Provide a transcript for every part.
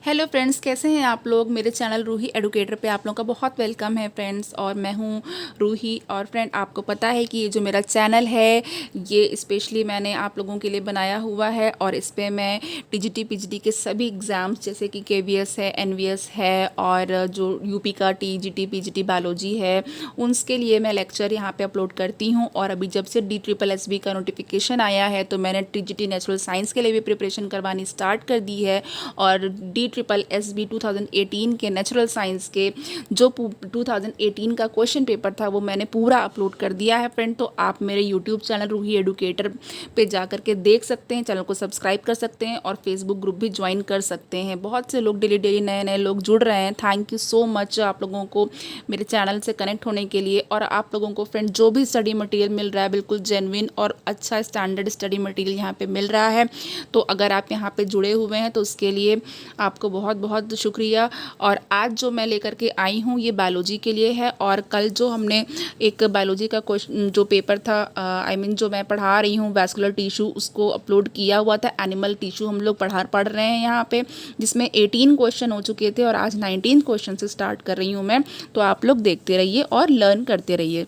Hello friends, कैसे हैं आप लोग। मेरे चैनल रूही एडुकेटर पे आप लोगों का बहुत वेलकम है फ्रेंड्स। और मैं हूँ रूही। और फ्रेंड, आपको पता है कि ये जो मेरा चैनल है ये स्पेशली मैंने आप लोगों के लिए बनाया हुआ है। और इस पर मैं टीजीटी पीजीटी के सभी एग्ज़ाम्स जैसे कि केवीएस है, एनवीएस है और जो यूपी का टीजीटी पीजीटी बायोलॉजी है उनके लिए मैं लेक्चर यहाँ पे अपलोड करती हूँ। और अभी जब से DSSB का नोटिफिकेशन आया है तो मैंने टीजीटी नेचुरल साइंस के लिए भी प्रिपरेशन करवानी स्टार्ट कर दी है। और DSSB 2018 के नेचुरल साइंस के जो 2018 का क्वेश्चन पेपर था वो मैंने पूरा अपलोड कर दिया है फ्रेंड। तो आप मेरे यूट्यूब चैनल रूही एडुकेटर पे जा कर के देख सकते हैं, चैनल को सब्सक्राइब कर सकते हैं और फेसबुक ग्रुप भी ज्वाइन कर सकते हैं। बहुत से लोग डेली नए नए लोग जुड़ रहे हैं। थैंक यू सो मच आप लोगों को मेरे चैनल से कनेक्ट होने के लिए। और आप लोगों को फ्रेंड जो भी स्टडी मटेरियल मिल रहा है बिल्कुल जेन्युइन और अच्छा स्टैंडर्ड स्टडी मटेरियल यहाँ पे मिल रहा है। तो अगर आप यहाँ पे जुड़े हुए हैं तो उसके लिए आपको बहुत बहुत शुक्रिया। और आज जो मैं लेकर के आई हूँ ये बायोलॉजी के लिए है। और कल जो हमने एक बायोलॉजी का क्वेश्चन जो पेपर था जो मैं पढ़ा रही हूँ वैस्कुलर टिश्यू, उसको अपलोड किया हुआ था। एनिमल टिश्यू हम लोग पढ़ रहे हैं यहाँ पे, जिसमें 18 क्वेश्चन हो चुके थे और आज 19 क्वेश्चन से स्टार्ट कर रही हूँ मैं। तो आप लोग देखते रहिए और लर्न करते रहिए।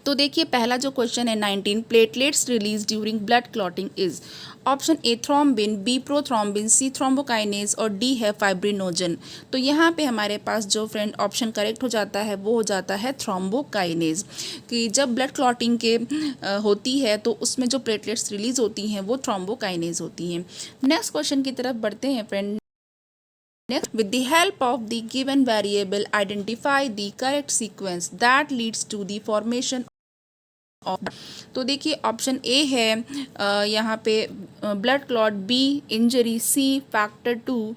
तो देखिए, पहला जो क्वेश्चन है 19, platelets release during blood clotting is option a thrombin, b prothrombin, c thrombokinase और डी है फाइब्रिनोजन। तो यहाँ पे हमारे पास जो फ्रेंड ऑप्शन करेक्ट हो जाता है वो हो जाता है थ्रोम्बोकाइनेज। कि जब ब्लड क्लॉटिंग के होती है तो उसमें जो प्लेटलेट्स रिलीज होती हैं वो थ्रोम्बोकाइनेज होती हैं। नेक्स्ट क्वेश्चन की तरफ बढ़ते हैं friend. Next, with the help of the given variable, identify the correct sequence that leads to the formation of। तो देखिए, ऑप्शन ए है यहाँ पे blood clot, B injury, C factor 2,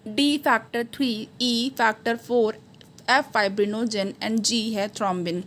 D factor 3, E factor 4, F fibrinogen and G है thrombin.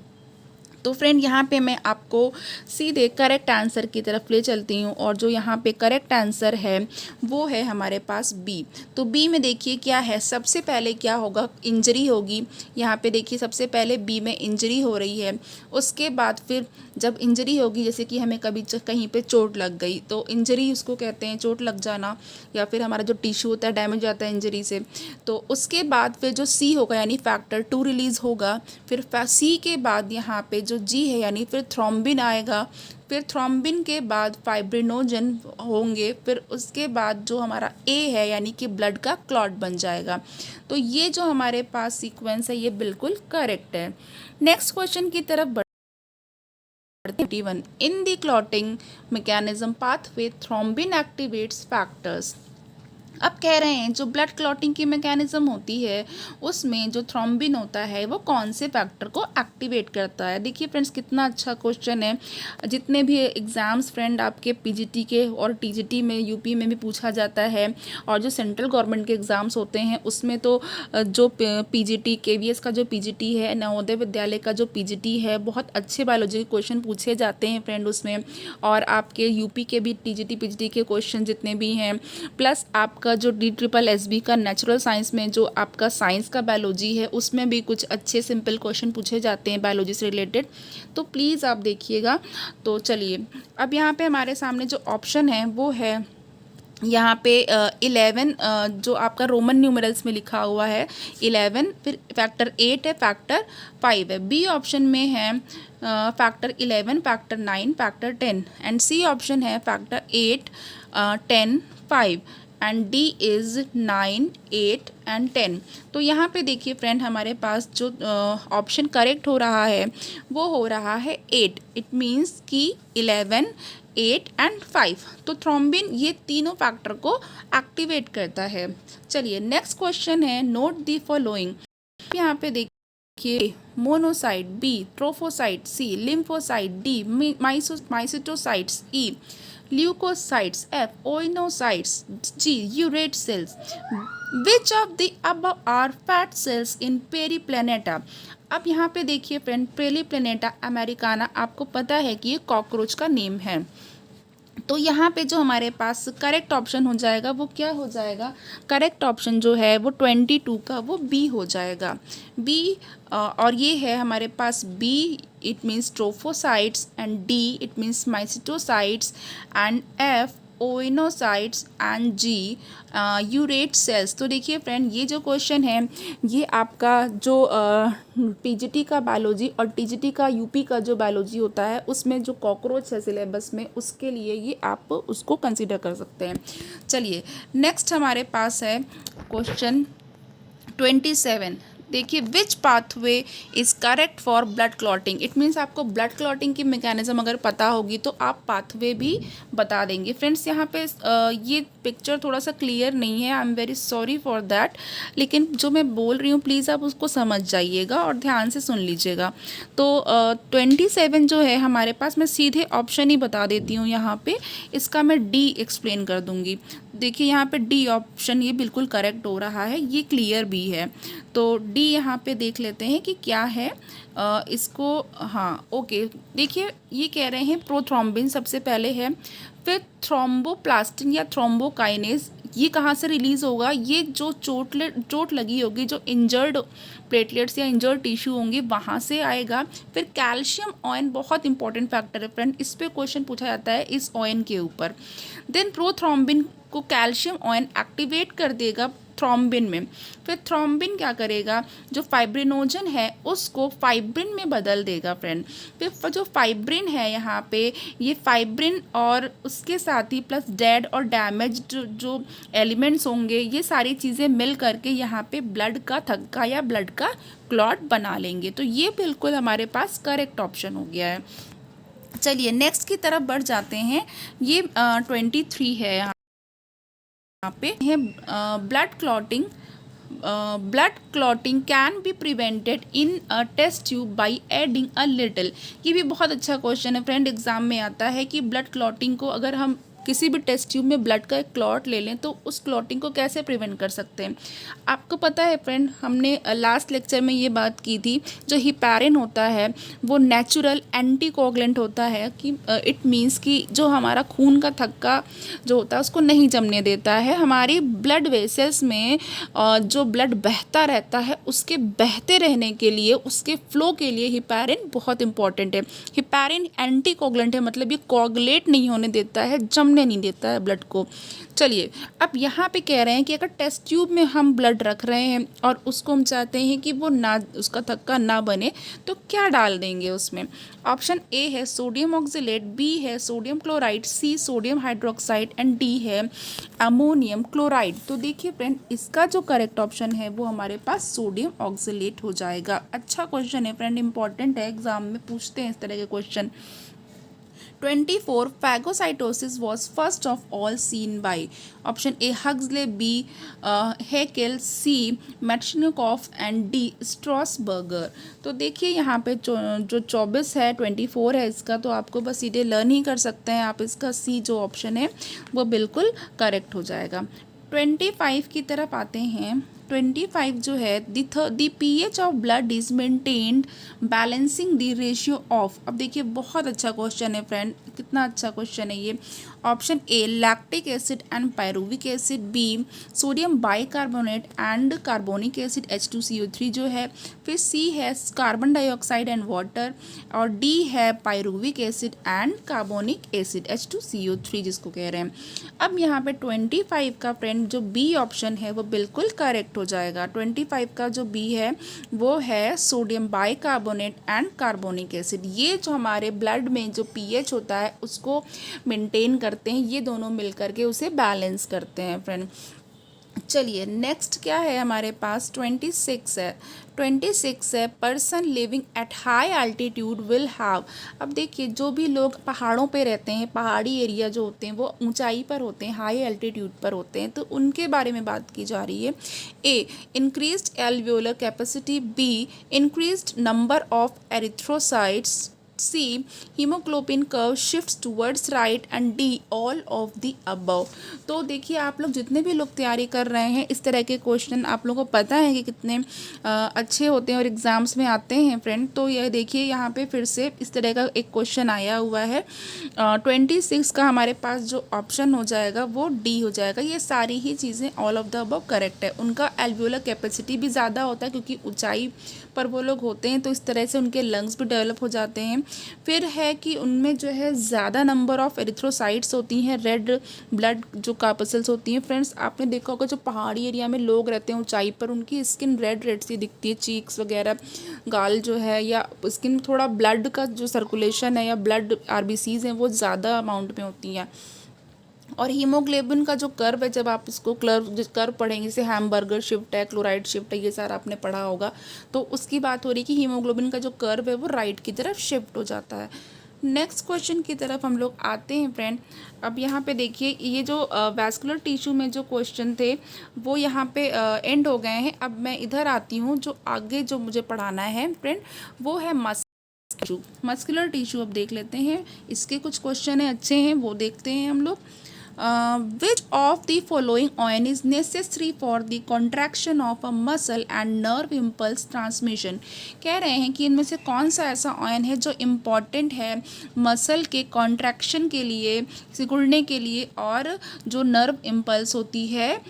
तो friend, यहाँ पे मैं आपको सीधे करेक्ट आंसर की तरफ ले चलती हूँ। और जो यहाँ पे करेक्ट आंसर है वो है हमारे पास बी। तो बी में देखिए क्या है, सबसे पहले क्या होगा, इंजरी होगी। यहाँ पे देखिए सबसे पहले बी में इंजरी हो रही है। उसके बाद फिर जब इंजरी होगी, जैसे कि हमें कभी कहीं पे चोट लग गई तो इंजरी उसको कहते हैं, चोट लग जाना, या फिर हमारा जो टिश्यू होता है डैमेज हो जाता है इंजरी से। तो उसके बाद फिर जो सी होगा यानी फैक्टर 2 रिलीज़ होगा। फिर सी के बाद यहाँ पे जो जी है यानी फिर थ्रोम्बिन आएगा। फिर थ्रोम्बिन के बाद फाइब्रिनोजन होंगे। फिर उसके बाद जो हमारा ए है यानी कि ब्लड का क्लॉट बन जाएगा। तो ये जो हमारे पास सीक्वेंस है ये बिल्कुल करेक्ट है। नेक्स्ट क्वेश्चन की तरफ 21, in the clotting mechanism pathway thrombin activates factors। अब कह रहे हैं जो ब्लड क्लॉटिंग की मैकेनिज्म होती है उसमें जो थ्रोम्बिन होता है वो कौन से फैक्टर को एक्टिवेट करता है। देखिए फ्रेंड्स, कितना अच्छा क्वेश्चन है। जितने भी एग्ज़ाम्स फ्रेंड आपके पीजीटी के और टीजीटी में यूपी में भी पूछा जाता है। और जो सेंट्रल गवर्नमेंट के एग्ज़ाम्स होते हैं उसमें तो जो पीजीटी केवीएस का जो पीजीटी है, नवोदय विद्यालय का जो पीजीटी है, बहुत अच्छे बायोलॉजी के क्वेश्चन पूछे जाते हैं फ्रेंड उसमें। और आपके यूपी के भी टीजीटी पीजीटी के क्वेश्चन जितने भी हैं, प्लस आपका जो DSSB का नेचुरल साइंस में जो आपका साइंस का बायोलॉजी है उसमें भी कुछ अच्छे सिंपल क्वेश्चन पूछे जाते हैं बायोलॉजी से रिलेटेड। तो प्लीज़ आप देखिएगा। तो चलिए, अब यहाँ पे हमारे सामने जो ऑप्शन है वो है यहाँ पे 11, जो आपका रोमन न्यूमरल्स में लिखा हुआ है 11, फिर फैक्टर 8 है, फैक्टर 5 है। बी ऑप्शन में है factor 11, factor 9, factor 10 and C option है factor 8, 10, 5 and D is 9, 8 and 10। तो यहाँ पे देखिए फ्रेंड, हमारे पास जो ऑप्शन करेक्ट हो रहा है वो हो रहा है 8। इट मीन्स कि 11, 8 एंड 5। तो थ्रोम्बिन ये तीनों फैक्टर को एक्टिवेट करता है। चलिए, नेक्स्ट क्वेश्चन है, नोट द फॉलोइंग। यहाँ पे देखिए, monocyte, B trophocyte, C lymphocyte, D माइसिटोसाइट्स, E leukocytes, F oinocytes, G urate cells। Which of the above are fat cells in Periplaneta। अब यहाँ पे देखिए फ्रेंड, पेरीप्लेनेटा अमेरिकाना आपको पता है कि ये कॉकरोच का नेम है। तो यहाँ पे जो हमारे पास करेक्ट ऑप्शन हो जाएगा वो क्या हो जाएगा, करेक्ट ऑप्शन जो है वो 22 का वो बी हो जाएगा। बी और ये है हमारे पास B, it means trophocytes, and D it means mycetocytes, and F oenocytes and G urate cells. तो देखिए फ्रेंड, ये जो क्वेश्चन है ये आपका जो पीजीटी का बायोलॉजी और टीजीटी का यूपी का जो बायोलॉजी होता है उसमें जो कॉकरोच है सिलेबस में, उसके लिए ये आप उसको कंसीडर कर सकते हैं। चलिए नेक्स्ट हमारे पास है क्वेश्चन 27। देखिए, which pathway is correct for blood clotting. It means आपको ब्लड क्लॉटिंग की मैकेनिज्म अगर पता होगी तो आप पाथवे भी बता देंगे। फ्रेंड्स यहाँ पे ये पिक्चर थोड़ा सा क्लियर नहीं है, I am very sorry for that, लेकिन जो मैं बोल रही हूँ प्लीज़ आप उसको समझ जाइएगा और ध्यान से सुन लीजिएगा। तो 27 जो है हमारे पास, मैं सीधे ऑप्शन ही बता देती हूँ यहाँ पे, इसका मैं डी एक्सप्लेन कर दूँगी। देखिए यहाँ पे डी ऑप्शन ये बिल्कुल करेक्ट हो रहा है, ये क्लियर भी है। तो डी यहाँ पे देख लेते हैं कि क्या है इसको। हाँ ओके, देखिए ये कह रहे हैं प्रोथ्रोम्बिन सबसे पहले है, फिर थ्रोम्बोप्लास्टिन या थ्रोम्बोकाइनेज। ये कहाँ से रिलीज़ होगा? ये जो चोट लगी होगी, जो इंजर्ड प्लेटलेट्स या इंजर्ड टिश्यू होंगे वहाँ से आएगा। फिर कैल्शियम ऑयन बहुत इंपॉर्टेंट फैक्टर है फ्रेंड, इस पे क्वेश्चन पूछा जाता है इस ऑयन के ऊपर। देन प्रोथ्रोम्बिन को कैल्शियम ऑयन एक्टिवेट कर देगा थ्रोम्बिन में, फिर थ्रोम्बिन क्या करेगा, जो फाइब्रिनोजन है उसको फाइब्रिन में बदल देगा फ्रेंड। फिर जो फाइब्रिन है यहाँ पे, ये फाइब्रिन और उसके साथ ही प्लस डेड और डैमेज जो एलिमेंट्स होंगे, ये सारी चीज़ें मिल करके यहाँ पे ब्लड का थक्का या ब्लड का क्लॉट बना लेंगे। तो ये बिल्कुल हमारे पास करेक्ट ऑप्शन हो गया है। चलिए नेक्स्ट की तरफ बढ़ जाते हैं। ये 23 है यहाँ पे है blood clotting can be prevented in a test tube by adding a little. ये भी बहुत अच्छा क्वेश्चन है फ्रेंड, एग्जाम में आता है कि ब्लड क्लॉटिंग को अगर हम किसी भी टेस्ट ट्यूब में ब्लड का एक क्लॉट ले लें तो उस क्लॉटिंग को कैसे प्रिवेंट कर सकते हैं। आपको पता है फ्रेंड, हमने लास्ट लेक्चर में ये बात की थी, जो हिपैरिन होता है वो नेचुरल एंटीकोगुलेंट होता है, कि इट मीन्स कि जो हमारा खून का थक्का जो होता है उसको नहीं जमने देता है। हमारी ब्लड वेसल्स में जो ब्लड बहता रहता है उसके बहते रहने के लिए, उसके फ्लो के लिए हिपैरिन बहुत इंपॉर्टेंट है। हिपैरिन एंटीकोगुलेंट है, मतलब ये कोगुलेट नहीं होने देता है, जमने नहीं देता है ब्लड को। चलिए अब यहाँ पे कह रहे हैं कि अगर टेस्ट ट्यूब में हम ब्लड रख रहे हैं और उसको हम चाहते हैं कि वो ना, उसका थक्का ना बने, तो क्या डाल देंगे उसमें? ऑप्शन ए है सोडियम ऑक्जिलेट, बी है sodium chloride, c sodium hydroxide and D है अमोनियम क्लोराइड। तो देखिए फ्रेंड, इसका जो करेक्ट ऑप्शन है वो हमारे पास सोडियम ऑक्जिलेट हो जाएगा। अच्छा क्वेश्चन है फ्रेंड, इंपॉर्टेंट है, एग्जाम में पूछते हैं इस तरह के question. 24 phagocytosis was first of all seen by option A Huxley, B Haeckel, C Metchnikoff and D Strasburger। तो देखिए यहाँ पे जो 24 है 24 है इसका, तो आपको बस सीधे लर्न ही कर सकते हैं आप, इसका सी जो ऑप्शन है वो बिल्कुल करेक्ट हो जाएगा। 25 की तरफ आते हैं। 25 जो है, the pH of blood is maintained balancing the ratio of. अब देखिए बहुत अच्छा क्वेश्चन है फ्रेंड, कितना अच्छा क्वेश्चन है ये। Option a lactic acid and pyruvic acid, b sodium bicarbonate and carbonic acid H2CO3 जो है, फिर सी है कार्बन डाइऑक्साइड एंड वाटर, और डी है pyruvic acid and carbonic acid H2CO3 जिसको कह रहे हैं। अब यहाँ पे 25 का फ्रेंड जो बी ऑप्शन है वो बिल्कुल करेक्ट हो जाएगा। 25 का जो बी है वो है sodium bicarbonate and carbonic acid. ये जो हमारे ब्लड में जो पीएच होता है उसको मेंटेन करते हैं, ये दोनों मिलकर के उसे बैलेंस करते हैं फ्रेंड। चलिए नेक्स्ट क्या है हमारे पास, 26 है। 26 है person living at high altitude will have. अब देखिए जो भी लोग पहाड़ों पे रहते हैं, पहाड़ी एरिया जो होते हैं वो ऊंचाई पर होते हैं, हाई अल्टीट्यूड पर होते हैं, तो उनके बारे में बात की जा रही है। A increased alveolar capacity, B increased number of erythrocytes, C hemoglobin curve shifts towards right and D all of the above। तो देखिए आप लोग जितने भी लोग तैयारी कर रहे हैं, इस तरह के क्वेश्चन आप लोगों को पता है कि कितने अच्छे होते हैं और एग्ज़ाम्स में आते हैं फ्रेंड। तो ये देखिए यहाँ पे फिर से इस तरह का एक क्वेश्चन आया हुआ है। 26 का हमारे पास जो ऑप्शन हो जाएगा वो डी हो जाएगा। ये सारी ही चीज़ें all of the above correct है। उनका एल्वियोलर कैपेसिटी भी ज़्यादा होता है क्योंकि ऊंचाई पर वो लोग होते हैं, तो इस तरह से उनके लंग्स भी डेवलप हो जाते हैं फिर है कि उनमें जो है ज़्यादा नंबर ऑफ एरिथ्रोसाइट्स होती हैं, रेड ब्लड जो कार्पसेल्स होती हैं। फ्रेंड्स आपने देखा होगा जो पहाड़ी एरिया में लोग रहते हैं ऊंचाई पर, उनकी स्किन रेड रेड सी दिखती है, चीक्स वगैरह, गाल जो है या स्किन थोड़ा ब्लड का जो सर्कुलेशन है या ब्लड आरबीसीज हैं वो ज़्यादा अमाउंट में होती हैं। और हीमोग्लोबिन का जो कर्व है, जब आप इसको कर्व पढ़ेंगे, जैसे हैमबर्गर शिफ्ट है, क्लोराइड शिफ्ट है, ये सारा आपने पढ़ा होगा, तो उसकी बात हो रही है कि हीमोग्लोबिन का जो कर्व है वो राइट की तरफ शिफ्ट हो जाता है। नेक्स्ट क्वेश्चन की तरफ हम लोग आते हैं फ्रेंड। अब यहाँ पे देखिए, ये जो वैस्कुलर टिश्यू में जो क्वेश्चन थे वो यहाँ पे एंड हो गए हैं। अब मैं इधर आती हूँ, जो आगे जो मुझे पढ़ाना है फ्रेंड वो है मस्कुलर टिश्यू। अब देख लेते हैं, इसके कुछ क्वेश्चन है अच्छे हैं, वो देखते हैं हम लोग। which of the following ion is necessary for the contraction of a muscle and nerve impulse transmission? कह रहे हैं कि इनमें से कौन सा ऐसा आयन है जो इम्पॉर्टेंट है मसल के कॉन्ट्रैक्शन के लिए, सिकुड़ने के लिए, और जो नर्व इम्पल्स होती है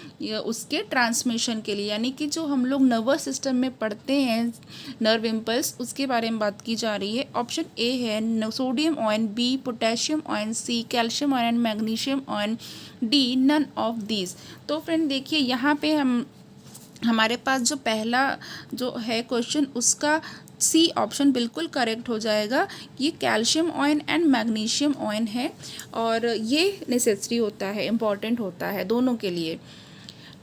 उसके ट्रांसमिशन के लिए। यानी कि जो हम लोग नर्वस सिस्टम में पढ़ते हैं नर्व इम्पल्स, उसके बारे में बात की जा रही है। ऑप्शन ए है sodium ion, b potassium ion, c calcium ion, magnesium ion, d none of these. तो फ्रेंड देखिए, यहाँ पे हमारे पास जो पहला जो है क्वेश्चन, उसका सी ऑप्शन बिल्कुल करेक्ट हो जाएगा। ये calcium ion and magnesium ion है और ये नेसेसरी होता है, इम्पॉर्टेंट होता है दोनों के लिए।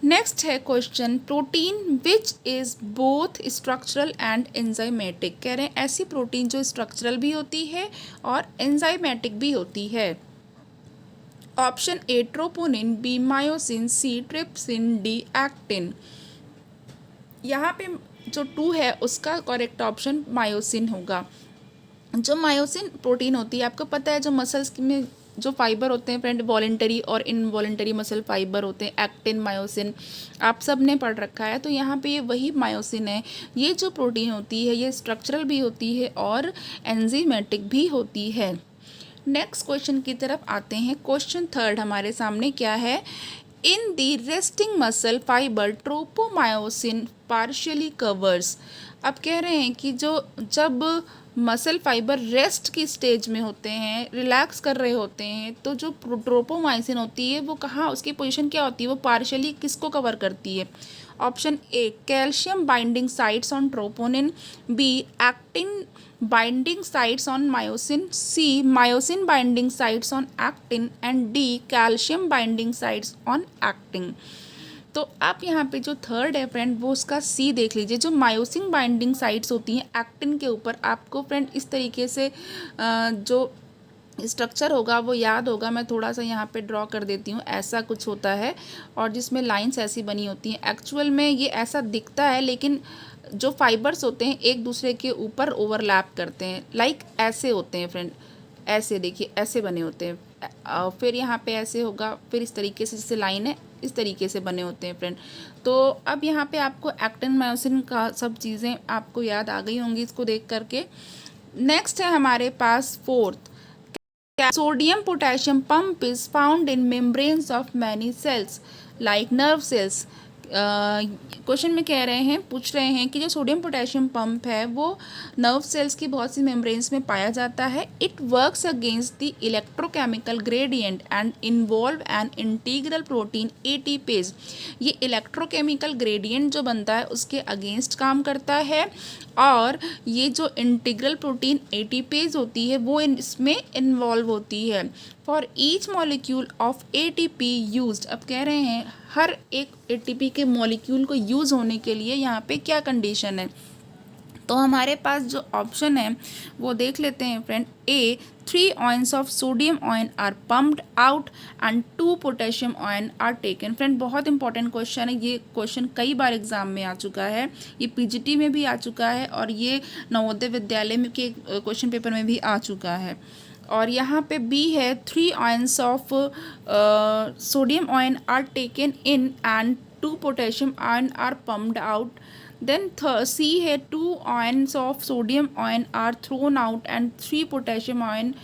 नेक्स्ट है question, protein which is both structural and enzymatic. कह रहे हैं ऐसी प्रोटीन जो स्ट्रक्चरल भी होती है और एंजाइमेटिक भी होती है। Option a troponin, b myosin, c trypsin, d actin. यहाँ पे जो 2 है उसका करेक्ट ऑप्शन मायोसिन होगा। जो मायोसिन प्रोटीन होती है, आपको पता है जो मसल्स में जो फाइबर होते हैं फ्रेंड, वॉलेंटरी और इनवॉलेंटरी मसल फाइबर होते हैं, एक्टिन, मायोसिन, आप सब ने पढ़ रखा है। तो यहाँ पे ये वही मायोसिन है। ये जो प्रोटीन होती है ये स्ट्रक्चरल भी होती है और एंजाइमेटिक भी होती है। नेक्स्ट क्वेश्चन की तरफ आते हैं। क्वेश्चन 3 हमारे सामने क्या है, in the resting muscle fibre tropomyosin partially covers. अब कह रहे हैं कि जब मसल फाइबर रेस्ट की स्टेज में होते हैं, रिलैक्स कर रहे होते हैं, तो जो ट्रोपोमायोसिन होती है वो कहाँ, उसकी पोजीशन क्या होती है, वो पार्शियली किसको कवर करती है। Option a calcium binding sites on troponin, b actin binding sites on myosin, c myosin binding sites on actin, and d calcium binding sites on actin. तो आप यहाँ पे जो 3 है फ्रेंड वो उसका सी देख लीजिए। जो मायोसिन बाइंडिंग साइट्स होती हैं एक्टिन के ऊपर, आपको फ्रेंड इस तरीके से जो स्ट्रक्चर होगा वो याद होगा। मैं थोड़ा सा यहाँ पे ड्रॉ कर देती हूँ, ऐसा कुछ होता है और जिसमें लाइंस ऐसी बनी होती हैं। एक्चुअल में ये ऐसा दिखता है, लेकिन जो फाइबर्स होते हैं एक दूसरे के ऊपर ओवरलैप करते हैं, लाइक ऐसे होते हैं फ्रेंड, ऐसे देखिए ऐसे बने होते हैं। फिर यहाँ पे ऐसे होगा, फिर इस तरीके से जैसे लाइन है इस तरीके से बने होते हैं फ्रेंड। तो अब यहाँ पे आपको एक्टिन मायोसिन का सब चीज़ें आपको याद आ गई होंगी इसको देख करके। नेक्स्ट है हमारे पास 4th, sodium potassium pump is found in membranes of many cells like nerve cells। Question में कह रहे हैं, पूछ रहे हैं कि जो सोडियम पोटेशियम पंप है वो नर्व सेल्स की बहुत सी मेम्ब्रेन्स में पाया जाता है। It works against the electrochemical gradient and involve an integral protein ATPase. ये इलेक्ट्रोकेमिकल ग्रेडियंट जो बनता है उसके अगेंस्ट काम करता है और ये जो इंटीग्रल प्रोटीन एटीपेज होती है वो इसमें इन्वॉल्व होती है। For each molecule of ATP used. अब कह रहे हैं हर एक एटीपी के मॉलिक्यूल को यूज़ होने के लिए यहाँ पे क्या कंडीशन है। तो हमारे पास जो ऑप्शन है वो देख लेते हैं friend. A 3 ions of sodium ion are pumped out and 2 potassium ion are taken. Friend बहुत इंपॉर्टेंट क्वेश्चन है, ये क्वेश्चन कई बार एग्जाम में आ चुका है, ये पीजीटी में भी आ चुका है और ये नवोदय विद्यालय में के क्वेश्चन पेपर में भी आ चुका है। और यहाँ पे बी है 3 ions of sodium ion are taken in and 2 potassium ion are pumped out. Then C है 2 ions of sodium ion are thrown out and 3 potassium ion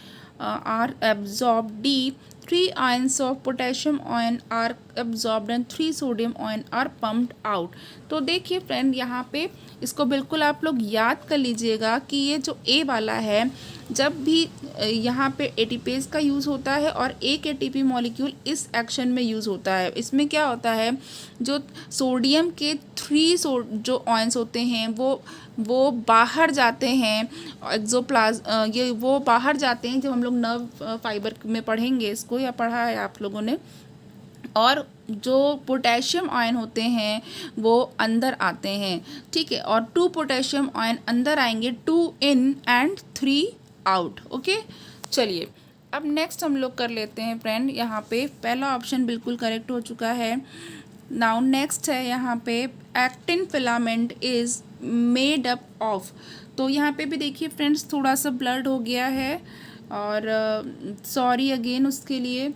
are absorb. D 3 ions of potassium ion are absorbed and 3 sodium ion are pumped out। तो देखिए friend, यहाँ पे इसको बिल्कुल आप लोग याद कर लीजिएगा कि ये जो ए वाला है, जब भी यहाँ पे एटीपेज का यूज़ होता है और एक एटीपी मॉलिक्यूल इस एक्शन में यूज़ होता है। इसमें क्या होता है, जो सोडियम के 3 जो आयंस होते हैं वो बाहर जाते हैं, ये वो बाहर जाते हैं। जब हम लोग नर्व फाइबर में पढ़ेंगे इसको, या पढ़ा है आप लोगों ने, और जो पोटेशियम आयन होते हैं वो अंदर आते हैं, ठीक है। और 2 पोटेशियम आयन अंदर आएंगे, 2 इन एंड 3 आउट। ओके, चलिए अब नेक्स्ट हम लोग कर लेते हैं फ्रेंड। यहाँ पे पहला ऑप्शन बिल्कुल करेक्ट हो चुका है। नाउ नेक्स्ट है यहाँ पे actin filament is made up of. तो यहाँ पे भी देखिए फ्रेंड्स, थोड़ा सा ब्लड हो गया है और सॉरी अगेन उसके लिए।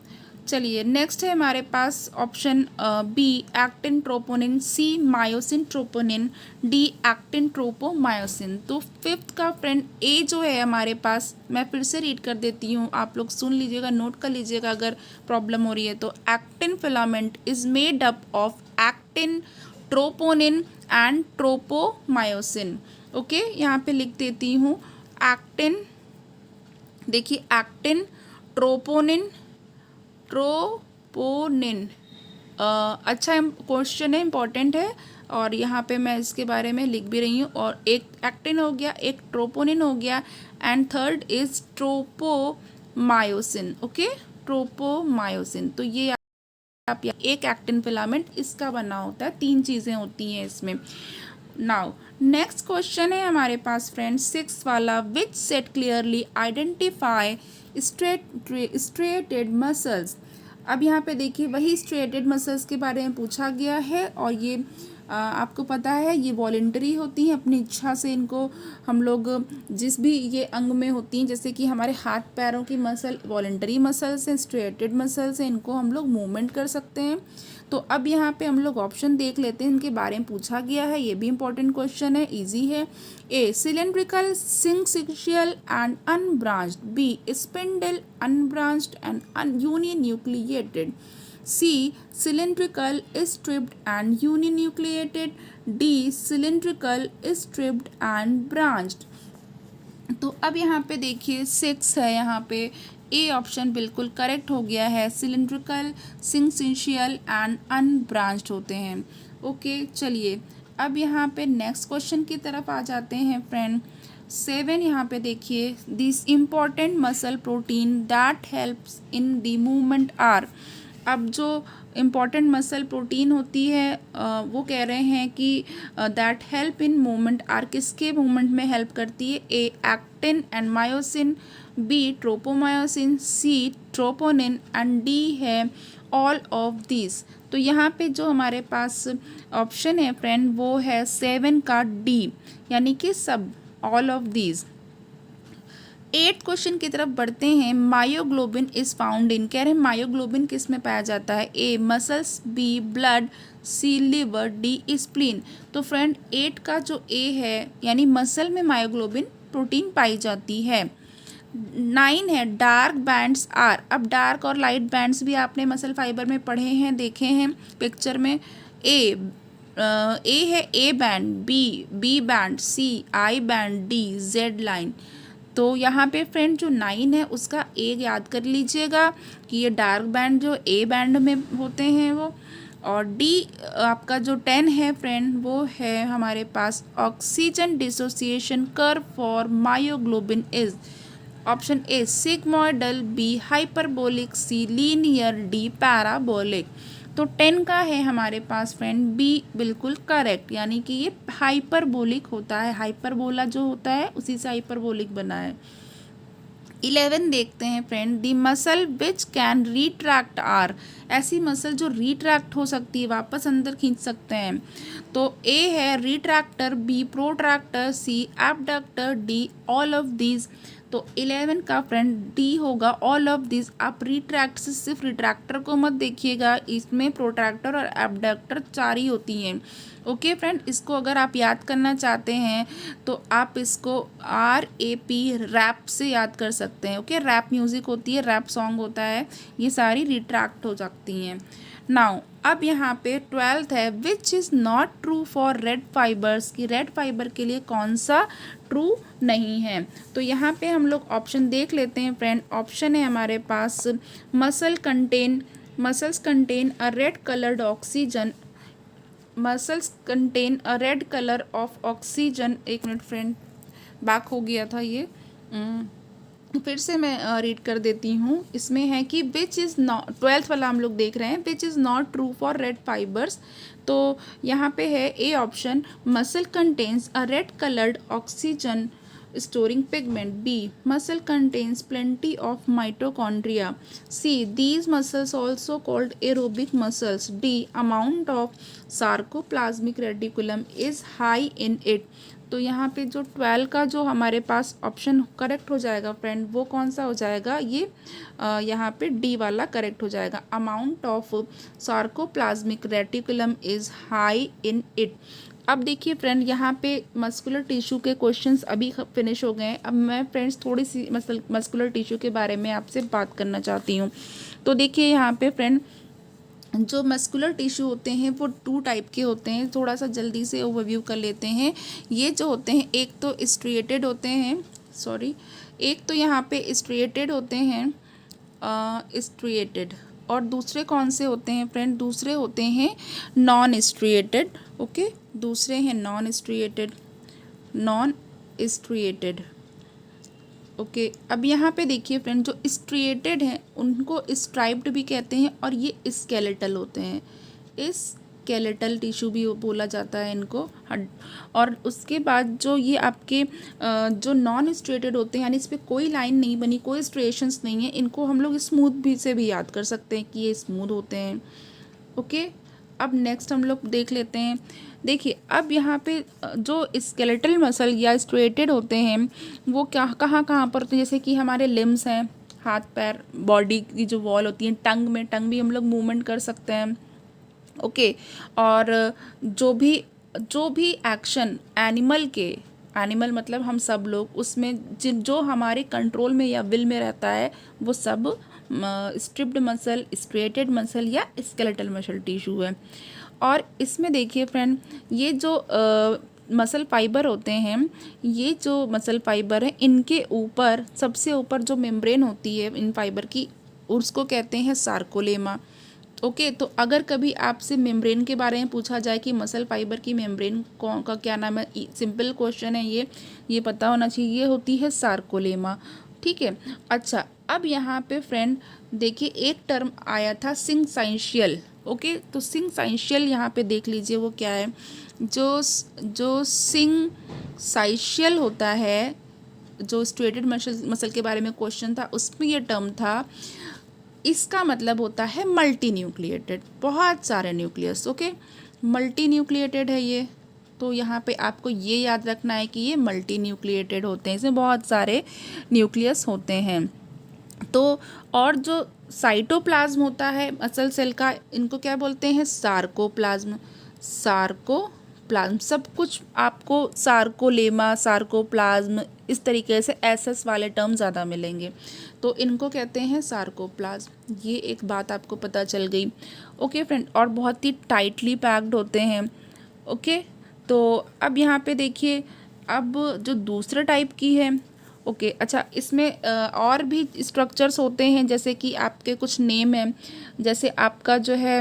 चलिए नेक्स्ट है हमारे पास option B actin troponin, C myosin troponin, D actin tropomyosin. तो फिफ्थ का फ्रेंड ए जो है हमारे पास, मैं फिर से रीड कर देती हूँ, आप लोग सुन लीजिएगा, नोट कर लीजिएगा अगर प्रॉब्लम हो रही है तो। Actin filament is made up of actin, troponin and tropomyosin. Okay, यहाँ पे लिख देती हूँ एक्टिन, देखिए एक्टिन, ट्रोपोनिन, अच्छा क्वेश्चन है, इम्पॉर्टेंट है, और यहाँ पे मैं इसके बारे में लिख भी रही हूँ। और एक एक्टिन हो गया, एक ट्रोपोनिन हो गया, and third is tropomyosin. Okay, tropomyosin. तो ये आप एक एक्टिन फिलामेंट इसका बना होता है, 3 चीज़ें होती हैं इसमें। नाउ नेक्स्ट क्वेश्चन है हमारे पास फ्रेंड 6 वाला, which set clearly identify striated muscles. अब यहाँ पे देखिए वही स्ट्रेटेड मसल्स के बारे में पूछा गया है, और ये आपको पता है ये वॉलेंटरी होती हैं, अपनी इच्छा से इनको हम लोग जिस भी ये अंग में होती हैं, जैसे कि हमारे हाथ पैरों की मसल वॉलेंटरी मसल्स हैं, स्ट्रेटेड मसल्स हैं, इनको हम लोग मूवमेंट कर सकते हैं। तो अब यहाँ पे हम लोग ऑप्शन देख लेते हैं, इनके बारे में पूछा गया है, ये भी इंपॉर्टेंट क्वेश्चन है, इजी है। A cylindrical, syncytial and unbranched, B spindle, unbranched and uninucleated, C cylindrical, striped and uninucleated, D cylindrical, striped and branched। तो अब यहाँ पे देखिए 6 है, यहाँ पे ए ऑप्शन बिल्कुल करेक्ट हो गया है, सिलिंड्रिकल, सिंक्सिशियल एंड अनब्रांच्ड होते हैं। ओके, चलिए अब यहाँ पे नेक्स्ट क्वेश्चन की तरफ आ जाते हैं फ्रेंड। 7 यहाँ पे देखिए, this important muscle protein that helps in the movement are. अब जो इम्पॉर्टेंट मसल प्रोटीन होती है वो कह रहे हैं कि that help in movement are, किसके मूवमेंट में हेल्प करती है। A actin and myosin, B tropomyosin, C troponin and D है ऑल ऑफ दिस। तो यहाँ पे जो हमारे पास ऑप्शन है फ्रेंड वो है 7 का डी, यानी कि सब, ऑल ऑफ दिस। 8 क्वेश्चन की तरफ बढ़ते हैं। मायोग्लोबिन इज फाउंड इन, कह रहे हैं मायोग्लोबिन किस में पाया जाता है। ए मसल्स, बी ब्लड, सी लिवर, डी स्प्लीन। तो फ्रेंड 8 का जो ए है, यानी मसल में मायोग्लोबिन प्रोटीन पाई जाती है। 9 है डार्क बैंड्स आर। अब डार्क और लाइट बैंड्स भी आपने मसल फाइबर में पढ़े हैं, देखे हैं पिक्चर में। ए है A band, b band, c I band, d Z line. तो यहाँ पे फ्रेंड जो 9 है उसका ए याद कर लीजिएगा कि ये डार्क बैंड जो ए बैंड में होते हैं वो। और डी आपका जो 10 है फ्रेंड वो है हमारे पास oxygen dissociation curve for myoglobin is option A sigmoidal, B hyperbolic, C linear, D parabolic. तो 10 का है हमारे पास फ्रेंड बी बिल्कुल करेक्ट, यानी कि ये हाइपरबोलिक होता है, हाइपरबोला जो होता है उसी से हाइपरबोलिक बना है। 11 देखते हैं friend, the muscle which can retract are. ऐसी मसल जो रिट्रैक्ट हो सकती है, वापस अंदर खींच सकते हैं। तो ए है retractor, b protractor, c abductor, d all of these. तो 11 का फ्रेंड डी होगा। ऑल ऑफ दिस, आप रिट्रैक्ट से सिर्फ रिट्रैक्टर को मत देखिएगा, इसमें प्रोट्रैक्टर और एबडक्टर 4 ही होती हैं। ओके फ्रेंड, इसको अगर आप याद करना चाहते हैं तो आप इसको RAP रैप से याद कर सकते हैं। ओके, रैप म्यूज़िक होती है, रैप सॉन्ग होता है, ये सारी रिट्रैक्ट हो जाती हैं। नाउ अब यहाँ पे 12th है, which is not true for red fibres, की रेड फाइबर के लिए कौन सा ट्रू नहीं है। तो यहाँ पे हम लोग ऑप्शन देख लेते हैं फ्रेंड। ऑप्शन है हमारे पास, muscles contain a red coloured oxygen, muscles contain a red colour of oxygen. एक मिनट फ्रेंड, बैक हो गया था ये, फिर से मैं रीड कर देती हूँ। इसमें है कि विच इज़ नॉट, 12th वाला हम लोग देख रहे हैं, which is not true for red fibres. तो यहाँ पे है A option, muscle contains a red coloured oxygen storing pigment. B, muscle contains plenty of mitochondria. C, these muscles also called aerobic muscles. D, amount of sarcoplasmic reticulum is high in it. तो यहाँ पे जो 12 का जो हमारे पास option correct हो जाएगा फ्रेंड, वो कौन सा हो जाएगा, ये यहाँ पे डी वाला करेक्ट हो जाएगा। Amount of sarcoplasmic reticulum is high in it. अब देखिए फ्रेंड, यहाँ पे मस्कुलर टिश्यू के क्वेश्चंस अभी फिनिश हो गए हैं। अब मैं फ्रेंड्स थोड़ी सी मस्कुलर टिश्यू के बारे में आपसे बात करना चाहती हूँ। तो देखिए यहाँ पे फ्रेंड, जो मस्कुलर टिश्यू होते हैं वो 2 टाइप के होते हैं। थोड़ा सा जल्दी से ओवरव्यू कर लेते हैं। ये जो होते हैं, एक तो स्ट्रिएटेड होते हैं, एक तो यहाँ पे स्ट्रिएटेड होते हैं, स्ट्रिएटेड, और दूसरे कौन से होते हैं फ्रेंड, दूसरे होते हैं नॉन स्ट्रिएटेड। ओके, दूसरे हैं नॉन स्ट्रिएटेड। ओके, अब यहाँ पे देखिए फ्रेंड, जो स्ट्रिएटेड हैं उनको स्ट्राइप्ड भी कहते हैं, और ये स्केलेटल होते हैं, स्केलेटल टिश्यू भी बोला जाता है इनको। और उसके बाद जो ये आपके जो नॉन स्ट्रिएटेड होते हैं, यानी इस पर कोई लाइन नहीं बनी, कोई स्ट्रिएशंस नहीं है, इनको हम लोग स्मूथ भी से भी याद कर सकते हैं कि ये स्मूथ होते हैं। ओके, अब नेक्स्ट हम लोग देख लेते हैं। देखिए अब यहाँ पे जो स्केलेटल मसल या स्ट्रेटेड होते हैं वो कहाँ पर होते हैं, जैसे कि हमारे लिम्स हैं, हाथ पैर, बॉडी की जो वॉल होती है, टंग भी हम लोग मूवमेंट कर सकते हैं। ओके, और जो भी एक्शन एनिमल मतलब हम सब लोग, उसमें जो हमारे कंट्रोल में या विल में रहता है वो सब स्ट्रिप्ड मसल, स्ट्रेटेड मसल या स्केलेटल मसल टिश्यू है। और इसमें देखिए फ्रेंड, ये जो मसल फाइबर होते हैं, ये जो मसल फाइबर है, इनके ऊपर सबसे ऊपर जो मेम्ब्रेन होती है इन फाइबर की, उसको कहते हैं सार्कोलेमा। ओके, तो अगर कभी आपसे मेम्ब्रेन के बारे में पूछा जाए कि मसल फाइबर की मेम्ब्रेन का क्या नाम है, सिंपल क्वेश्चन है ये पता होना चाहिए, ये होती है सार्कोलेमा। ठीक है, अच्छा, अब यहाँ पे फ्रेंड देखिए एक टर्म आया था सिंसाइशियल। ओके, तो सिंसाइशियल यहाँ पे देख लीजिए वो क्या है। जो सिंसाइशियल होता है, जो स्ट्रेटेड मसल के बारे में क्वेश्चन था, उसमें ये टर्म था। इसका मतलब होता है मल्टी न्यूक्लिएटेड, बहुत सारे न्यूक्लियस। ओके, मल्टी न्यूक्लिएटेड है ये, तो यहाँ पे आपको ये याद रखना है कि ये मल्टी न्यूक्लिएटेड होते हैं, इसमें बहुत सारे न्यूक्लियस होते हैं। तो और जो साइटोप्लाज्म होता है मसल सेल का, इनको क्या बोलते हैं, सार्कोप्लाज्म। सब कुछ आपको सार्कोलेमा, सार्कोप्लाज्म, इस तरीके से SS वाले टर्म ज़्यादा मिलेंगे, तो इनको कहते हैं सार्कोप्लाज्म। ये एक बात आपको पता चल गई। ओके फ्रेंड, और बहुत ही टाइटली पैक्ड होते हैं। ओके, तो अब यहाँ पे देखिए, अब जो दूसरे टाइप की है, ओके, अच्छा, इसमें और भी स्ट्रक्चर्स होते हैं, जैसे कि आपके कुछ नेम हैं, जैसे आपका जो है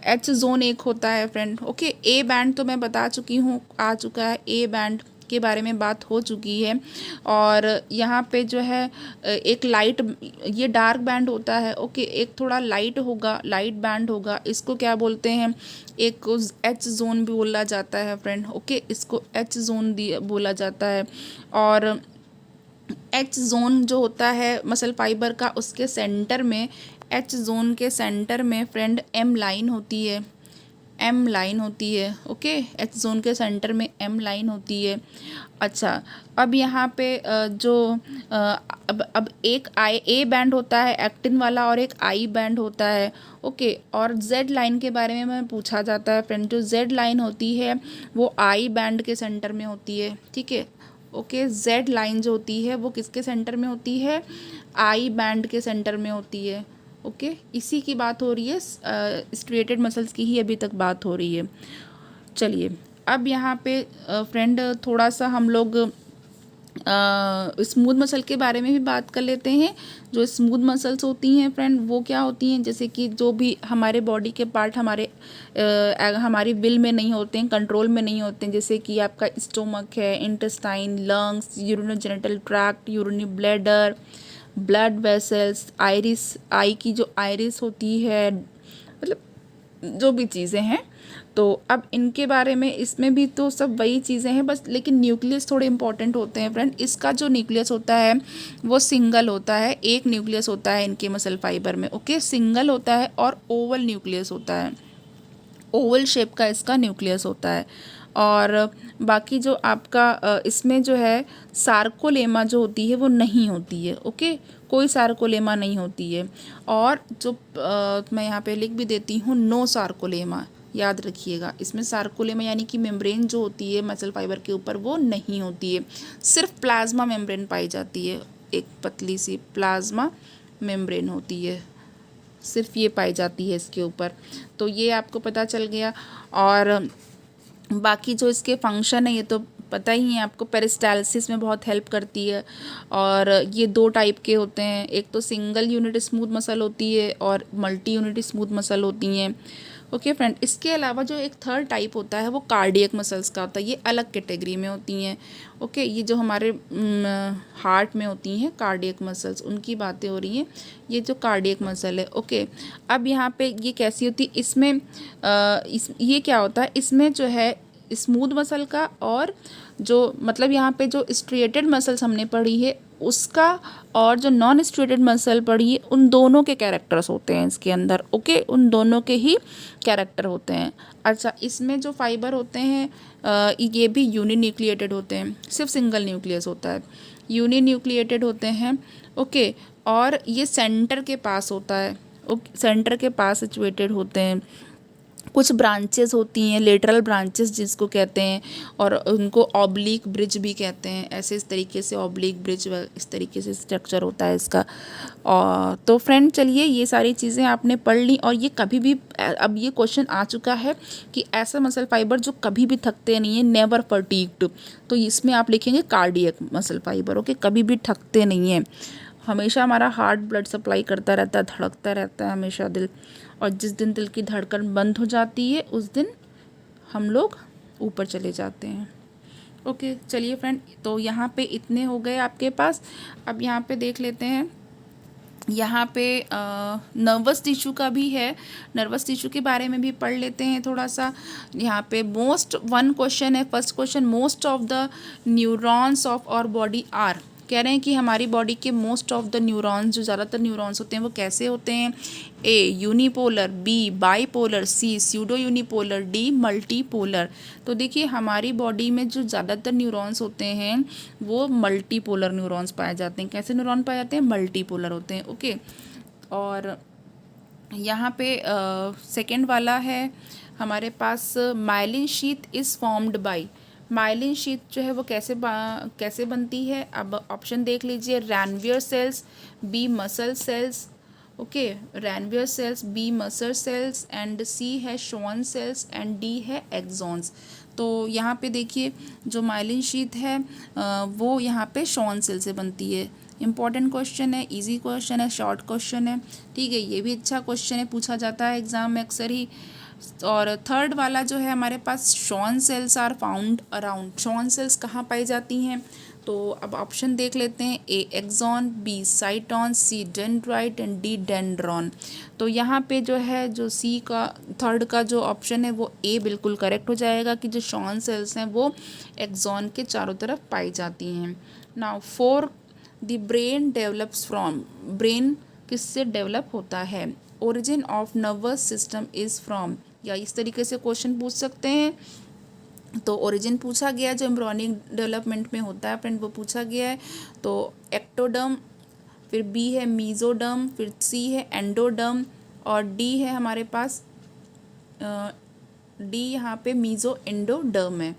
H जोन एक होता है फ्रेंड। ओके, A बैंड तो मैं बता चुकी हूँ, आ चुका है, A बैंड के बारे में बात हो चुकी है। और यहाँ पे जो है एक लाइट, ये डार्क बैंड होता है। ओके, एक थोड़ा लाइट बैंड होगा, इसको क्या बोलते हैं, एक को H जोन भी बोला जाता है फ्रेंड। ओके, इसको H जोन बोला जाता है। और H जोन जो होता है मसल फाइबर का, उसके सेंटर में, H जोन के सेंटर में फ्रेंड M लाइन होती है। एम लाइन होती है। ओके, एक्स जोन के सेंटर में एम लाइन होती है। अच्छा, अब यहाँ पे जो अब एक आई ए बैंड होता है एक्टिन वाला और एक आई बैंड होता है। ओके, और जेड लाइन के बारे में पूछा जाता है फ्रेंड। जो जेड लाइन होती है वो आई बैंड के सेंटर में होती है। ठीक है, ओके, जेड लाइन जो होती है वो किसके सेंटर में होती है? आई बैंड के सेंटर में होती है। ओके, इसी की बात हो रही है, स्ट्रिएटेड मसल्स की ही अभी तक बात हो रही है। चलिए, अब यहाँ पे फ्रेंड थोड़ा सा हम लोग स्मूथ मसल के बारे में भी बात कर लेते हैं। जो स्मूथ मसल्स होती हैं फ्रेंड वो क्या होती हैं? जैसे कि जो भी हमारे बॉडी के पार्ट हमारी विल में नहीं होते हैं, कंट्रोल में नहीं होते हैं, जैसे कि आपका स्टोमक है, intestine, lungs, urinogenital tract, urinary bladder, blood vessels, iris, eye की जो आइरिस होती है, मतलब जो भी चीज़ें हैं। तो अब इनके बारे में, इसमें भी तो सब वही चीज़ें हैं बस, लेकिन न्यूक्लियस थोड़े इंपॉर्टेंट होते हैं फ्रेंड। इसका जो न्यूक्लियस होता है वो सिंगल होता है, एक न्यूक्लियस होता है इनके मसल फाइबर में। ओके, सिंगल होता है और ओवल न्यूक्लियस होता है, ओवल शेप का इसका न्यूक्लियस होता है। और बाकी जो आपका इसमें जो है सार्कोलेमा जो होती है वो नहीं होती है। ओके, कोई सार्कोलेमा नहीं होती है। और जो मैं यहाँ पे लिख भी देती हूँ, नो सार्कोलेमा, याद रखिएगा। इसमें सार्कोलेमा यानी कि मेम्ब्रेन जो होती है मसल फाइबर के ऊपर वो नहीं होती है, सिर्फ प्लाज्मा मेम्ब्रेन पाई जाती है। एक पतली सी प्लाज्मा मेम्ब्रेन होती है, सिर्फ ये पाई जाती है इसके ऊपर। तो ये आपको पता चल गया। और बाकी जो इसके फंक्शन है ये तो पता ही है आपको, पेरिस्टालसिस में बहुत हेल्प करती है। और ये दो टाइप के होते हैं, एक तो सिंगल यूनिट स्मूथ मसल होती है और मल्टी यूनिट स्मूथ मसल होती हैं। ओके फ्रेंड, इसके अलावा जो एक थर्ड टाइप होता है वो कार्डियक मसल्स का होता है, ये अलग कैटेगरी में होती हैं। ओके, ये जो हमारे हार्ट में होती हैं कार्डियक मसल्स, उनकी बातें हो रही हैं, ये जो कार्डियक मसल है। ओके, अब यहाँ पे ये कैसी होती है? इसमें ये क्या होता है, इसमें जो है स्मूथ मसल का और जो मतलब यहाँ पे जो स्ट्रिएटेड मसल्स हमने पढ़ी है उसका और जो नॉन स्ट्रिएटेड मसल पढ़ी है उन दोनों के कैरेक्टर्स होते हैं इसके अंदर। ओके, उन दोनों के ही कैरेक्टर होते हैं। अच्छा, इसमें जो फाइबर होते हैं ये भी यूनिन्यूक्लिएटेड होते हैं, सिर्फ सिंगल न्यूक्लियस होता है, यूनिन्यूक्लिएटेड होते हैं। ओके, और ये सेंटर के पास होता है। ओके, सेंटर के पास सिचुएटेड होते हैं। कुछ ब्रांचेस होती हैं, लेटरल ब्रांचेस जिसको कहते हैं, और उनको ऑब्लिक ब्रिज भी कहते हैं। ऐसे इस तरीके से ऑब्लिक ब्रिज, इस तरीके से स्ट्रक्चर होता है इसका। और तो फ्रेंड चलिए, ये सारी चीज़ें आपने पढ़ ली। और ये कभी भी, अब ये क्वेश्चन आ चुका है कि ऐसा मसल फाइबर जो कभी भी थकते नहीं है, नेवर फटीग्ड, तो इसमें आप लिखेंगे कार्डियक मसल फाइबर। ओके, कभी भी थकते नहीं है, हमेशा हमारा हार्ट ब्लड सप्लाई करता रहता है, धड़कता रहता है हमेशा दिल। और जिस दिन दिल की धड़कन बंद हो जाती है उस दिन हम लोग ऊपर चले जाते हैं। ओके, चलिए फ्रेंड, तो यहाँ पे इतने हो गए आपके पास। अब यहाँ पे देख लेते हैं, यहाँ पे नर्वस टिश्यू का भी है, नर्वस टिश्यू के बारे में भी पढ़ लेते हैं थोड़ा सा। यहाँ पे मोस्ट वन क्वेश्चन है, first question, most of the neurons of our body are, कह रहे हैं कि हमारी बॉडी के मोस्ट ऑफ द न्यूरॉन्स, जो ज़्यादातर न्यूरॉन्स होते हैं वो कैसे होते हैं? ए यूनिपोलर, बी बाईपोलर, सी स्यूडो यूनिपोलर, डी मल्टीपोलर। तो देखिए, हमारी बॉडी में जो ज़्यादातर न्यूरॉन्स होते हैं वो मल्टीपोलर न्यूरॉन्स पाए जाते हैं। कैसे न्यूरॉन पाए जाते हैं? मल्टीपोलर होते हैं। ओके, और यहाँ पे सेकेंड वाला है हमारे पास, myelin sheath is formed by, myelin sheath जो है वो कैसे बनती है? अब ऑप्शन देख लीजिए, Ranvier cells, B muscle cells, okay, Ranvier cells, B muscle cells, and C है शॉन सेल्स, एंड डी है एक्सॉन्स। तो यहाँ पे देखिए, जो माइलिन शीथ है वो यहाँ पे शॉन सेल से बनती है। इंपॉर्टेंट क्वेश्चन है, इजी क्वेश्चन है, शॉर्ट क्वेश्चन है। ठीक है, ये भी अच्छा क्वेश्चन है, पूछा जाता है एग्जाम में अक्सर ही। और थर्ड वाला जो है हमारे पास, Schwann cells are found around, Schwann cells कहाँ पाई जाती हैं? तो अब ऑप्शन देख लेते हैं, A axon, B cyton, C dendrite, and D dendron. तो यहाँ पे जो है, जो सी का थर्ड का जो ऑप्शन है वो ए बिल्कुल करेक्ट हो जाएगा, कि जो शॉन सेल्स हैं वो एक्सॉन के चारों तरफ पाई जाती हैं। Now four, the brain develops from, brain किससे डेवलप होता है? Origin of nervous system is from, या इस तरीके से क्वेश्चन पूछ सकते हैं। तो ओरिजिन पूछा गया है, जो एम्ब्रियोनिक डेवलपमेंट में होता है फ्रेंड, वो पूछा गया है। तो एक्टोडर्म, फिर बी है मीजोडर्म, फिर सी है एंडोडर्म, और डी है हमारे पास डी यहाँ पे मीजो एंडोडर्म है।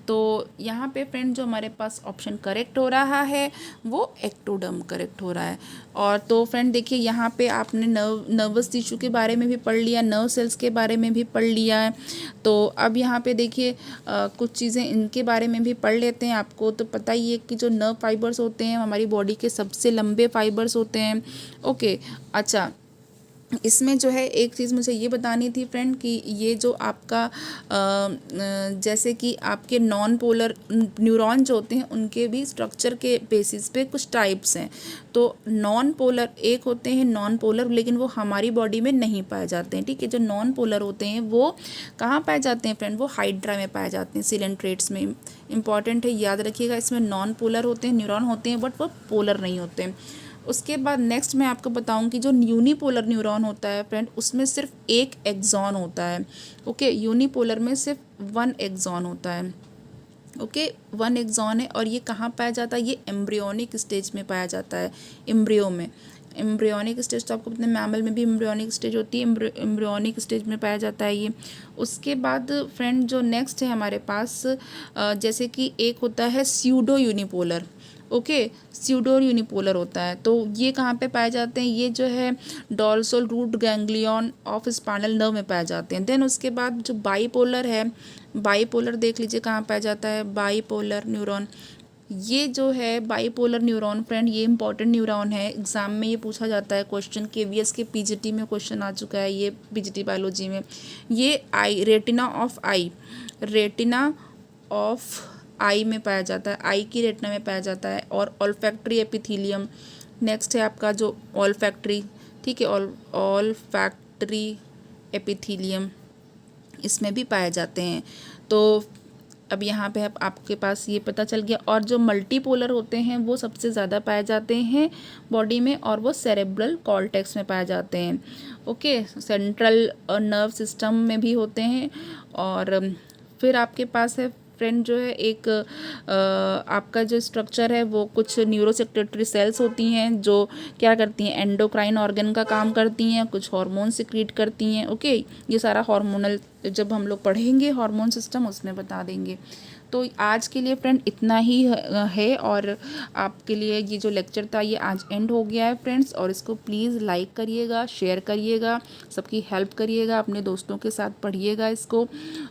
तो यहाँ पे फ्रेंड जो हमारे पास ऑप्शन करेक्ट हो रहा है वो एक्टोडर्म करेक्ट हो रहा है। और तो फ्रेंड देखिए यहाँ पे आपने नर्वस टिश्यू के बारे में भी पढ़ लिया, नर्व सेल्स के बारे में भी पढ़ लिया है। तो अब यहाँ पे देखिए कुछ चीज़ें इनके बारे में भी पढ़ लेते हैं। आपको तो पता ही है कि जो नर्व फाइबर्स होते हैं हमारी बॉडी के सबसे लंबे फाइबर्स होते हैं। ओके, अच्छा, इसमें जो है एक चीज़ मुझे ये बतानी थी फ्रेंड कि ये जो आपका जैसे कि आपके नॉन पोलर न्यूरॉन जो होते हैं उनके भी स्ट्रक्चर के बेसिस पे कुछ टाइप्स हैं। तो नॉन पोलर एक होते हैं नॉन पोलर, लेकिन वो हमारी बॉडी में नहीं पाए जाते हैं। ठीक है, जो नॉन पोलर होते हैं वो कहाँ पाए जाते हैं फ्रेंड, वो हाइड्रा में पाए जाते हैं, सिलेंट्रेट्स में। इंपॉर्टेंट है, याद रखिएगा, इसमें नॉन पोलर होते हैं, न्यूरॉन होते हैं, बट वो पोलर नहीं होते हैं। उसके बाद नेक्स्ट मैं आपको बताऊं कि जो यूनिपोलर न्यूरॉन होता है फ्रेंड, उसमें सिर्फ एक एक्सॉन होता है। ओके, यूनिपोलर में सिर्फ वन एक्सॉन होता है। ओके, वन एक्सॉन है, और ये कहाँ पाया जाता है, ये एम्ब्रियोनिक स्टेज में पाया जाता है, एम्ब्रियो में। एम्ब्रियोनिक स्टेज तो आपको पता है, मैमल में भी एम्ब्रियोनिक स्टेज होती है, एम्ब्रियोनिक स्टेज में पाया जाता है ये। उसके बाद फ्रेंड जो नेक्स्ट है हमारे पास जैसे कि एक होता है pseudo unipolar. Okay, pseudo unipolar होता है, तो ये कहाँ पे पाए जाते हैं, ये जो है dorsal root ganglion of spinal nerve में पाए जाते हैं। देन उसके बाद जो बाईपोलर है, बाईपोलर देख लीजिए कहाँ पाया जाता है, बाईपोलर न्यूरॉन। ये जो है बाईपोलर न्यूरॉन फ्रेंड, ये इंपॉर्टेंट न्यूरॉन है, एग्जाम में ये पूछा जाता है क्वेश्चन, केवीएस के पीजीटी में क्वेश्चन आ चुका है ये, पीजीटी बायोलॉजी में। ये eye retina of eye, retina of eye में पाया जाता है, आई की रेटिना में पाया जाता है। और ऑल्फैक्टरी एपिथीलियम नेक्स्ट है आपका जो ऑल्फैक्टरी, ठीक है, ऑल्फैक्टरी एपिथीलियम इसमें भी पाए जाते हैं। तो अब यहाँ पे आपके पास ये पता चल गया। और जो मल्टीपोलर होते हैं वो सबसे ज़्यादा पाए जाते हैं बॉडी में, और वो सेरेब्रल कॉर्टेक्स में पाए जाते हैं। ओके, सेंट्रल नर्व सिस्टम में भी होते हैं। और फिर आपके पास है फ्रेंड जो है एक आपका जो स्ट्रक्चर है वो कुछ न्यूरोसेक्रेटरी सेल्स होती हैं जो क्या करती हैं, एंडोक्राइन ऑर्गन का काम करती हैं, कुछ हार्मोन सिक्रीट करती हैं। ओके, ये सारा हार्मोनल जब हम लोग पढ़ेंगे हार्मोन सिस्टम उसमें बता देंगे। तो आज के लिए फ्रेंड इतना ही है, और आपके लिए ये जो लेक्चर था ये आज एंड हो गया है फ्रेंड्स। और इसको प्लीज़ लाइक करिएगा, शेयर करिएगा, सबकी हेल्प करिएगा, अपने दोस्तों के साथ पढ़िएगा इसको।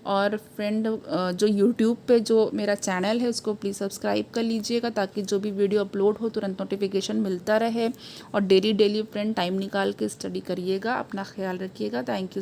और फ्रेंड जो यूट्यूब पे जो मेरा चैनल है उसको प्लीज़ सब्सक्राइब कर लीजिएगा, ताकि जो भी वीडियो अपलोड हो तुरंत नोटिफिकेशन मिलता रहे। और डेली फ्रेंड टाइम निकाल के स्टडी करिएगा, अपना ख्याल रखिएगा। Thank you.